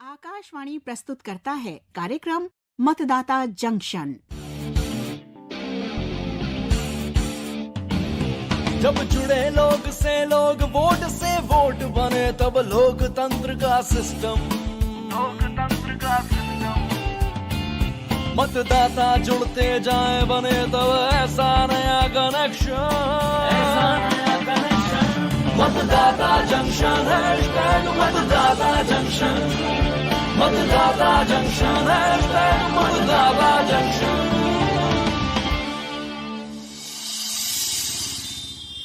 आकाशवाणी प्रस्तुत करता है कार्यक्रम मतदाता जंक्शन। जब जुड़े लोग से लोग, वोट से वोट बने, तब लोकतंत्र का सिस्टम। मतदाता जुड़ते जाए बने तब ऐसा नया कनेक्शन। मतदाता जंक्शन, हैशटैग मतदाता जंक्शन। मतदाता जंक्शन, हैशटैग मतदाता जंक्शन।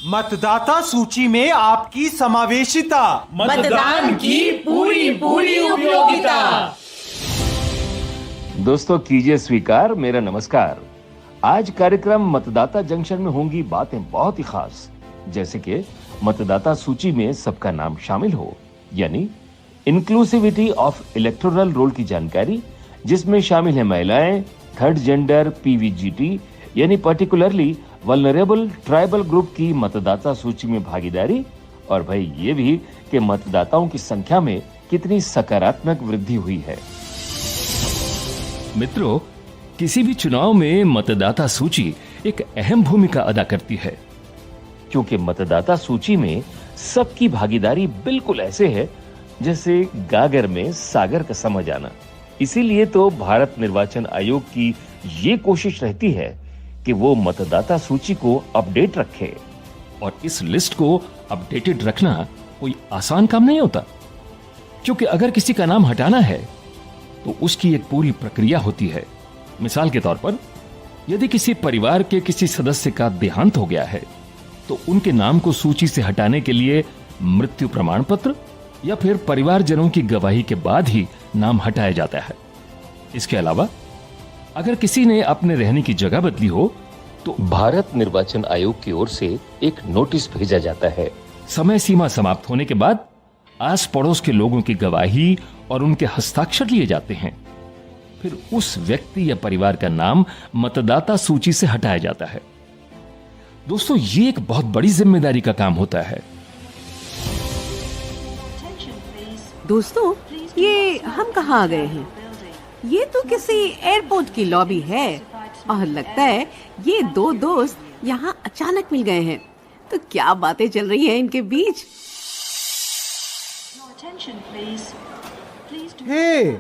मतदाता सूची में आपकी समावेशिता, मतदान की पूरी पूरी उपयोगिता। दोस्तों कीजिए स्वीकार मेरा नमस्कार। आज कार्यक्रम मतदाता जंक्शन में होंगी बातें बहुत ही खास, जैसे कि मतदाता सूची में सबका नाम शामिल हो, यानी इंक्लूसिविटी ऑफ इलेक्टोरल रोल की जानकारी, जिसमें शामिल है महिलाएं, थर्ड जेंडर, पीवीजीटी यानी पर्टिकुलरली वल्नरेबल ट्राइबल ग्रुप की मतदाता सूची में भागीदारी, और भाई ये भी कि मतदाताओं की संख्या में कितनी सकारात्मक वृद्धि हुई है। मित्रों, किसी भी चुनाव में मतदाता सूची एक अहम भूमिका अदा करती है, क्योंकि मतदाता सूची में सबकी भागीदारी बिल्कुल ऐसे है जैसे गागर में सागर का समझ आना। इसीलिए तो भारत निर्वाचन आयोग की ये कोशिश रहती है कि वो मतदाता सूची को अपडेट रखे। और इस लिस्ट को अपडेटेड रखना कोई आसान काम नहीं होता, क्योंकि अगर किसी का नाम हटाना है तो उसकी एक पूरी प्रक्रिया होती है। मिसाल के तौर पर, यदि किसी परिवार के किसी सदस्य का देहांत हो गया है तो उनके नाम को सूची से हटाने के लिए मृत्यु प्रमाण पत्र या फिर परिवारजनों की गवाही के बाद ही नाम हटाया जाता है। इसके अलावा अगर किसी ने अपने रहने की जगह बदली हो तो भारत निर्वाचन आयोग की ओर से एक नोटिस भेजा जाता है। समय सीमा समाप्त होने के बाद आस पड़ोस के लोगों की गवाही और उनके हस्ताक्षर लिए जाते हैं। फिर उस व्यक्ति या परिवार का नाम मतदाता सूची से हटाया जाता है। दोस्तों, ये एक बहुत बड़ी जिम्मेदारी का काम होता है। दोस्तों, ये हम कहाँ आ गए हैं? ये तो किसी एयरपोर्ट की लॉबी है और लगता है ये दो दोस्त यहाँ अचानक मिल गए हैं। तो क्या बातें चल रही हैं इनके बीच? Hey,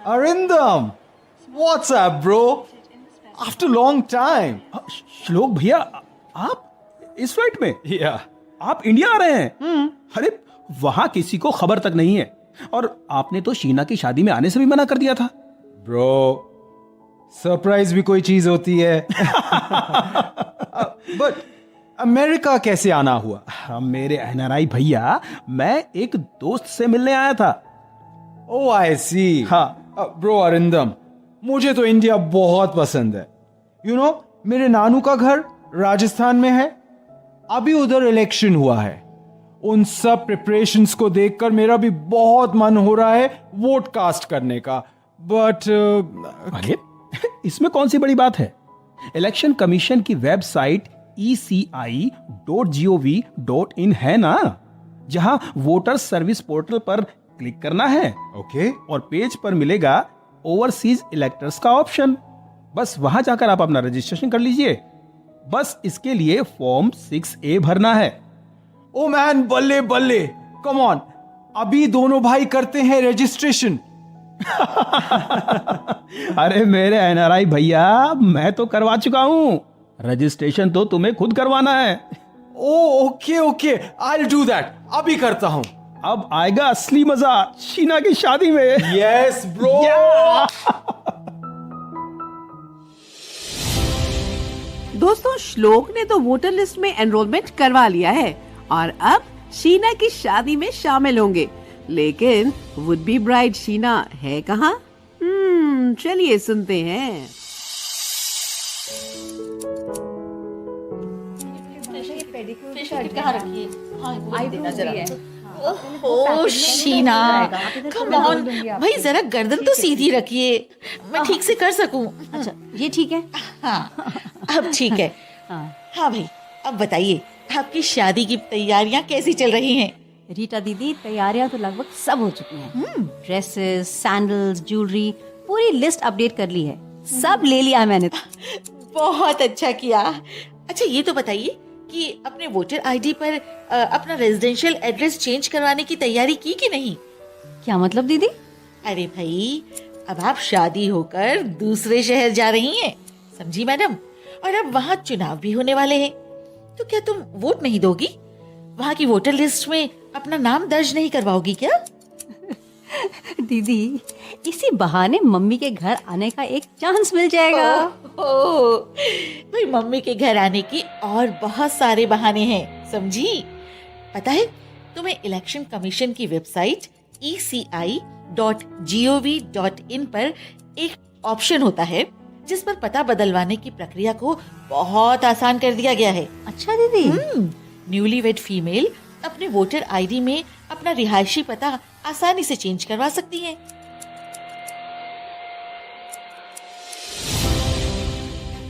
Arindam, what's up, bro? After long time. श्लोक भैया, आप इस फ्लाइट में? Yeah. आप इंडिया आ रहे हैं? अरे वहां किसी को खबर तक नहीं है, और आपने तो शीना की शादी में आने से भी मना कर दिया था। Bro, सरप्राइज भी कोई चीज होती है। बट अमेरिका कैसे आना हुआ? मेरे एनआरआई भैया, मैं एक दोस्त से मिलने आया था। Oh, I see. हाँ। ब्रो अरिंदम, मुझे तो इंडिया बहुत पसंद है। मेरे नानू का घर राजस्थान में है। अभी उधर इलेक्शन हुआ है। उन सब प्रिपरेशंस को देखकर मेरा भी बहुत मन हो रहा है वोट कास्ट करने का। बट अरे इसमें कौन सी बड़ी बात है? इलेक्शन कमीशन की वेबसाइट eci.gov.in है ना, जहां वोटर सर्विस पोर्टल पर क्लिक करना है। ओके। और पेज पर मिलेगा ओवरसीज इलेक्टर्स का ऑप्शन। बस वहां जाकर आप अपना रजिस्ट्रेशन कर लीजिए। बस इसके लिए फॉर्म 6A भरना है। ओ मैन, बल्ले बल्ले, कम ऑन, अभी दोनों भाई करते हैं रजिस्ट्रेशन। अरे मेरे एनआरआई भैया, मैं तो करवा चुका हूं। रजिस्ट्रेशन तो तुम्हें खुद करवाना है। Okay okay, I will do that. अभी करता हूं। अब आएगा असली मजा शीना की शादी में। Yes bro. दोस्तों, श्लोक ने तो वोटर लिस्ट में एनरोलमेंट करवा लिया है और अब शीना की शादी में शामिल होंगे। लेकिन वुड बी ब्राइड शीना है कहाँ? चलिए सुनते हैं। ओह शीना, कम ऑन भाई, जरा गर्दन तो सीधी रखिए, मैं ठीक से कर सकूं। अच्छा, ये ठीक है? हाँ, अब ठीक है। हाँ भाई, अब बताइए, आपकी शादी की तैयारियां कैसी चल रही हैं? रीटा दीदी, तैयारियां तो लगभग सब हो चुकी हैं। ड्रेसेस, सैंडल्स, ज्वेलरी, पूरी लिस्ट अपडेट कर ली है। सब ले लिया है मैंने। बहुत अच्छा किया। अच्छा ये तो बताइए कि अपने वोटर आईडी पर अपना रेजिडेंशियल एड्रेस चेंज करवाने की तैयारी की कि नहीं? क्या मतलब दीदी? अरे भाई, अब आप शादी होकर दूसरे शहर जा रही हैं, समझी मैडम? और अब वहाँ चुनाव भी होने वाले हैं, तो क्या तुम वोट नहीं दोगी? वहाँ की वोटर लिस्ट में अपना नाम दर्ज नहीं करवाओगी क्या? दीदी, इसी बहाने मम्मी के घर आने का एक चांस मिल जाएगा। भाई, मम्मी के घर आने की और बहुत सारे बहाने हैं, समझी? पता है तुम्हें, इलेक्शन कमीशन की वेबसाइट eci.gov.in पर एक ऑप्शन होता है जिस पर पता बदलवाने की प्रक्रिया को बहुत आसान कर दिया गया है। अच्छा दीदी। न्यूली वेड फीमेल अपने वोटर आईडी में अपना रिहायशी पता आसानी से चेंज करवा सकती हैं।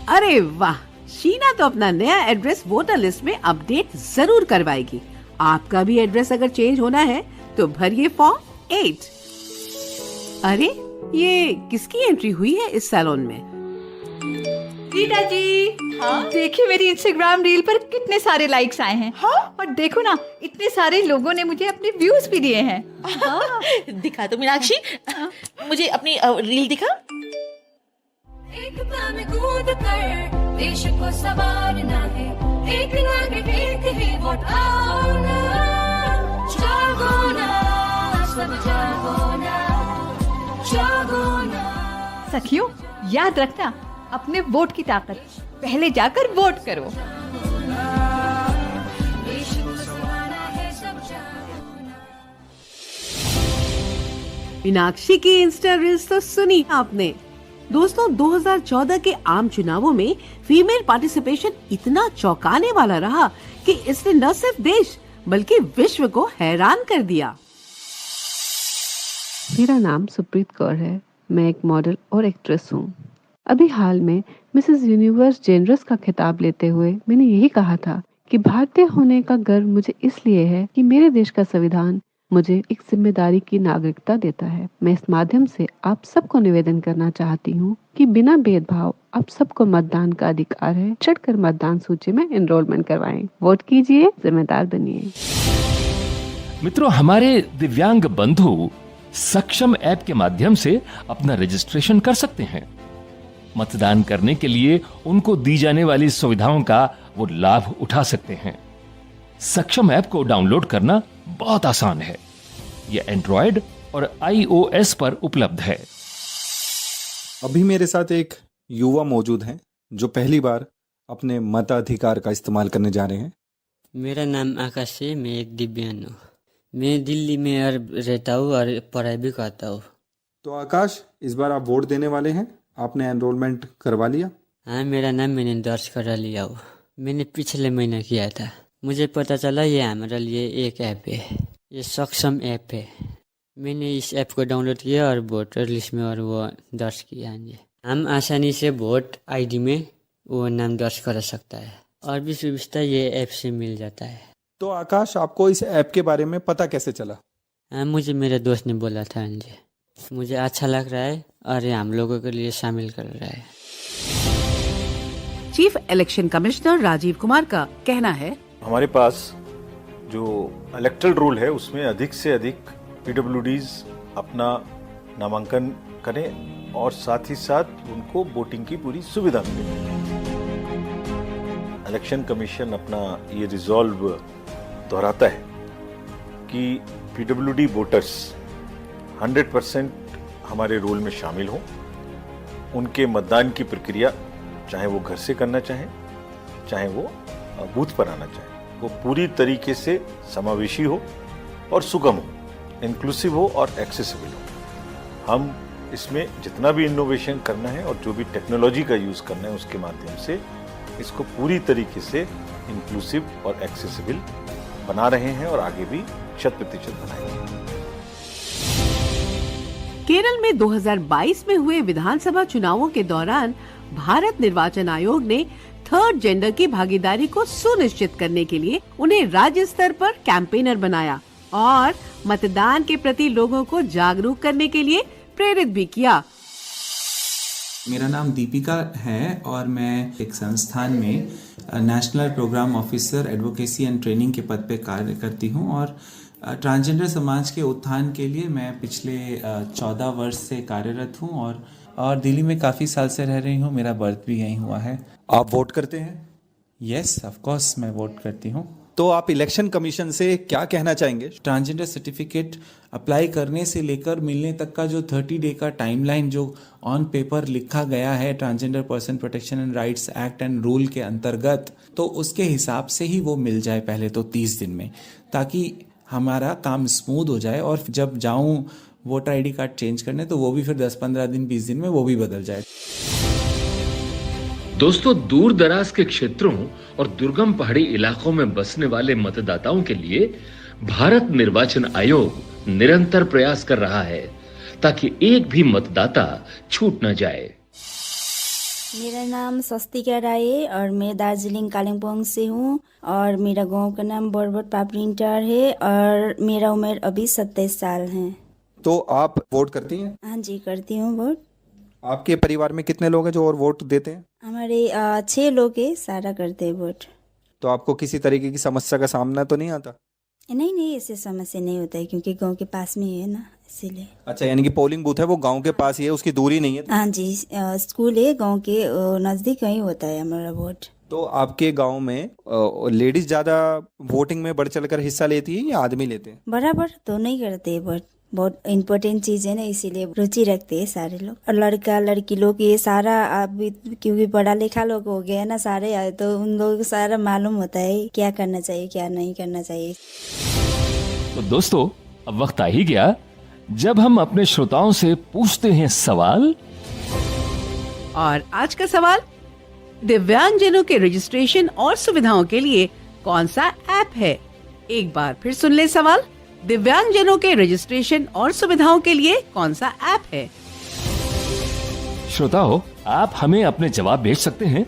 अरे वाह, शीना तो अपना नया एड्रेस वोटर लिस्ट में अपडेट जरूर करवाएगी। आपका भी एड्रेस अगर चेंज होना है तो भरिए फॉर्म 8। अरे, ये किसकी एंट्री हुई है इस सैलून में? रीटा जी, देखिए मेरी इंस्टाग्राम रील पर कितने सारे लाइक्स आए हैं। और देखो ना, इतने सारे लोगों ने मुझे अपने व्यूज भी दिए हैं। दिखा तो मीनाक्षी, मुझे अपनी रील दिखा। एक पाँव में कूद कर देश को संवारना है, एक आगे एक ही वोट आओ ना, जागो ना, सब जागो ना, जागो ना। सखियों, याद रखना अपने वोट की ताकत, पहले जाकर वोट करो। देश को संवारना है, सब जागो ना। मीनाक्षी की इंस्टा रील्स तो सुनी आपने। दोस्तों, 2014 के आम चुनावों में फीमेल पार्टिसिपेशन इतना चौंकाने वाला रहा कि इसने न सिर्फ देश बल्कि विश्व को हैरान कर दिया। मेरा नाम सुप्रीत कौर है। मैं एक मॉडल और एक्ट्रेस हूँ। अभी हाल में मिसेस यूनिवर्स जेंडर्स का खिताब लेते हुए मैंने यही कहा था कि भारतीय होने का गर्व मुझे इसलिए है कि मेरे देश का संविधान मुझे एक जिम्मेदारी की नागरिकता देता है। मैं इस माध्यम से आप सबको निवेदन करना चाहती हूँ कि बिना भेदभाव आप सबको मतदान का अधिकार है। चढ़कर मतदान सूची में एनरोलमेंट करवाएं। वोट कीजिए, जिम्मेदार बनिए। मित्रों, हमारे दिव्यांग बंधु सक्षम ऐप के माध्यम से अपना रजिस्ट्रेशन कर सकते हैं। मतदान करने के लिए उनको दी जाने वाली सुविधाओं का वो लाभ उठा सकते हैं। सक्षम ऐप को डाउनलोड करना बहुत आसान है। यह एंड्रॉयड और iOS पर उपलब्ध है। अभी मेरे साथ एक युवा मौजूद हैं जो पहली बार अपने मताधिकार का इस्तेमाल करने जा रहे हैं। मेरा नाम आकाश है। मैं एक दिव्यांग हूँ। मैं दिल्ली में रहता हूँ और पढ़ाई भी करता हूँ। तो आकाश, इस बार आप वोट देने वाले हैं। आपने एनरोलमेंट करवा लिया? हाँ, मेरा नाम मैंने दर्ज करा लिया हो। मैंने पिछले महीने किया था। मुझे पता चला ये हमारे लिए एक ऐप है, ये सक्षम ऐप है। मैंने इस ऐप को डाउनलोड किया और वोटर लिस्ट में और वो दर्ज किया। हम आसानी से वोट आईडी में वो नाम दर्ज कर सकता है और भी सुविधा ये ऐप से मिल जाता है। तो आकाश, आपको इस ऐप के बारे में पता कैसे चला? हाँ, मुझे मेरे दोस्त ने बोला था। मुझे अच्छा लग रहा है और ये हम लोगों के लिए शामिल कर रहा है। Chief election commissioner Rajiv Kumar का कहना है, हमारे पास जो इलेक्टरल रोल है उसमें अधिक से अधिक PWDs अपना नामांकन करें और साथ ही साथ उनको वोटिंग की पूरी सुविधा मिले। इलेक्शन कमीशन अपना ये रिजॉल्व दोहराता है कि PWD वोटर्स 100% हमारे रोल में शामिल हों। उनके मतदान की प्रक्रिया, चाहे वो घर से करना चाहें, चाहे वो बूथ पर आना चाहें, वो पूरी तरीके से समावेशी हो और सुगम हो, इंक्लूसिव हो और एक्सेसिबल हो। हम इसमें जितना भी इनोवेशन करना है और जो भी टेक्नोलॉजी का यूज़ करना है उसके माध्यम से इसको पूरी तरीके से इंक्लूसिव और एक्सेसिबल बना रहे हैं और आगे भी 100% बनाएंगे। केरल में 2022 में हुए विधानसभा चुनावों के दौरान भारत निर्वाचन आयोग ने थर्ड जेंडर की भागीदारी को सुनिश्चित करने के लिए उन्हें राज्य स्तर पर कैंपेनर बनाया। और मतदान के प्रति लोगों को जागरूक करने के लिए प्रेरित भी किया। मेरा नाम दीपिका है और मैं एक संस्थान में national programme officer advocacy and training के पद पे कार्य करती हूँ और ट्रांसजेंडर समाज के उत्थान के लिए मैं पिछले 14 वर्ष से कार्यरत हूँ और दिल्ली में काफ़ी साल से रह रही हूँ। मेरा बर्थ भी यहीं हुआ है। आप वोट करते हैं? यस, ऑफ कोर्स मैं वोट करती हूँ। तो आप इलेक्शन कमीशन से क्या कहना चाहेंगे? ट्रांसजेंडर सर्टिफिकेट अप्लाई करने से लेकर मिलने तक का जो 30 डे का टाइमलाइन जो ऑन पेपर लिखा गया है transgender person protection and rights act and rule के अंतर्गत, तो उसके हिसाब से ही वो मिल जाए पहले तो 30 दिन में, ताकि हमारा काम स्मूथ हो जाए और जब जाऊं वोटर आईडी कार्ड चेंज करने तो वो भी फिर 10-15 दिन 20 दिन में वो भी बदल जाए। दोस्तों, दूर दराज के क्षेत्रों और दुर्गम पहाड़ी इलाकों में बसने वाले मतदाताओं के लिए भारत निर्वाचन आयोग निरंतर प्रयास कर रहा है ताकि एक भी मतदाता छूट न जाए। मेरा नाम स्वस्तिका राय है और मैं दार्जिलिंग कालिम्पोंग से हूँ और मेरा गांव का नाम बरबट पापरिंटार है और मेरा उम्र अभी 27 साल है। तो आप वोट करती हैं? हाँ जी, करती हूँ वोट। आपके परिवार में कितने लोग हैं जो और वोट देते हैं? हमारे 6 लोग हैं, सारा करते हैं वोट। तो आपको किसी तरीके की समस्या का सामना तो नहीं आता? नहीं, ऐसे समस्या नहीं होता है क्योंकि गांव के पास में है ना, इसीलिए। अच्छा, यानी कि पोलिंग बूथ है वो गांव के पास ही है, उसकी दूरी नहीं है? हाँ जी, स्कूल है गांव के नजदीक ही होता है हमारा वोट। तो आपके गांव में लेडीज ज्यादा वोटिंग में बढ़ चढ़कर हिस्सा लेती है या आदमी लेते हैं? बराबर दोनों ही करते हैं वोट। बहुत इम्पोर्टेंट चीज है ना, इसीलिए रुचि रखते हैं सारे लोग। और लड़का लड़की लोग ये सारा अभी क्योंकि पढ़ा लिखा लोग हो गया ना सारे, तो उन लोगों को सारा मालूम होता है क्या करना चाहिए क्या नहीं करना चाहिए। तो दोस्तों, अब वक्त आ ही गया जब हम अपने श्रोताओं से पूछते हैं सवाल। और आज का सवाल, दिव्यांगजनों के रजिस्ट्रेशन और सुविधाओं के लिए कौन सा ऐप है? एक बार फिर सुन ले सवाल, दिव्यांगजनों के रजिस्ट्रेशन और सुविधाओं के लिए कौन सा ऐप है? श्रोताओं, आप हमें अपने जवाब भेज सकते हैं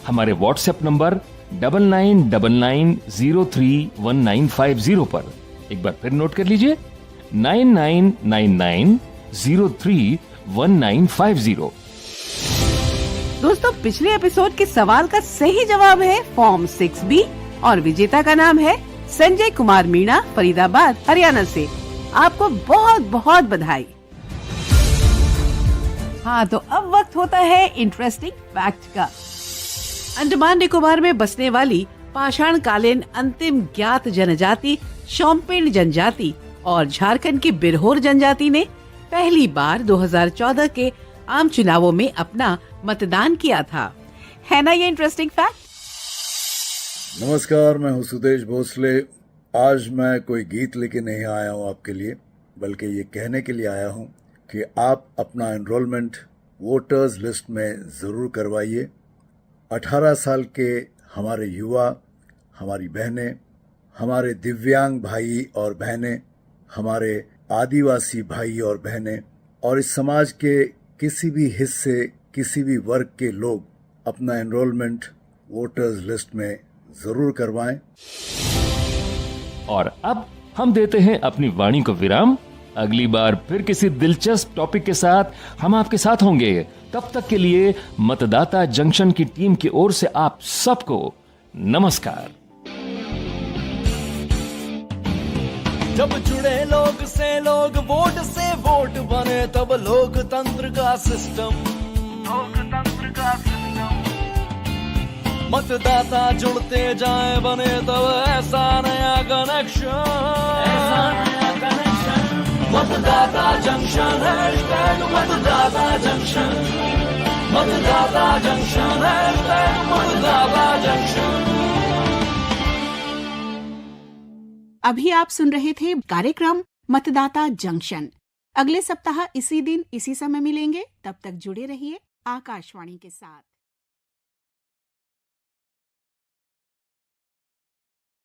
हमारे व्हाट्सएप नंबर 9999031950 पर। एक बार फिर नोट कर लीजिए, 9999031950। दोस्तों, पिछले एपिसोड के सवाल का सही जवाब है फॉर्म 6B और विजेता का नाम है संजय कुमार मीणा, फरीदाबाद, हरियाणा से। आपको बहुत बहुत बधाई। हाँ, तो अब वक्त होता है इंटरेस्टिंग फैक्ट का। अंडमान निकोबार में बसने वाली पाषाण कालीन अंतिम ज्ञात जनजाति शोम्पेन जनजाति और झारखंड की बिरहोर जनजाति ने पहली बार 2014 के आम चुनावों में अपना मतदान किया था। है ना ये इंटरेस्टिंग फैक्ट? नमस्कार, मैं हूं सुदेश भोसले। आज मैं कोई गीत लेके नहीं आया हूं आपके लिए, बल्कि ये कहने के लिए आया हूं कि आप अपना एनरोलमेंट वोटर्स लिस्ट में ज़रूर करवाइए। 18 साल के हमारे युवा, हमारी बहनें, हमारे दिव्यांग भाई और बहनें, हमारे आदिवासी भाई और बहनें और इस समाज के किसी भी हिस्से, किसी भी वर्ग के लोग अपना एनरोलमेंट वोटर्स लिस्ट में जरूर करवाएं। और अब हम देते हैं अपनी वाणी को विराम। अगली बार फिर किसी दिलचस्प टॉपिक के साथ हम आपके साथ होंगे। तब तक के लिए मतदाता जंक्शन की टीम की ओर से आप सबको नमस्कार। जब जुड़े लोग से लोग, वोट से वोट बने, तब लोकतंत्र का सिस्टम मतदाता जुड़ते जाए बने, तब ऐसा नया कनेक्शन मतदाता जंक्शन, मतदाता जंक्शन, मतदाता जंक्शन, मतदाता जंक्शन। अभी आप सुन रहे थे कार्यक्रम मतदाता जंक्शन। अगले सप्ताह इसी दिन इसी समय मिलेंगे। तब तक जुड़े रहिए आकाशवाणी के साथ।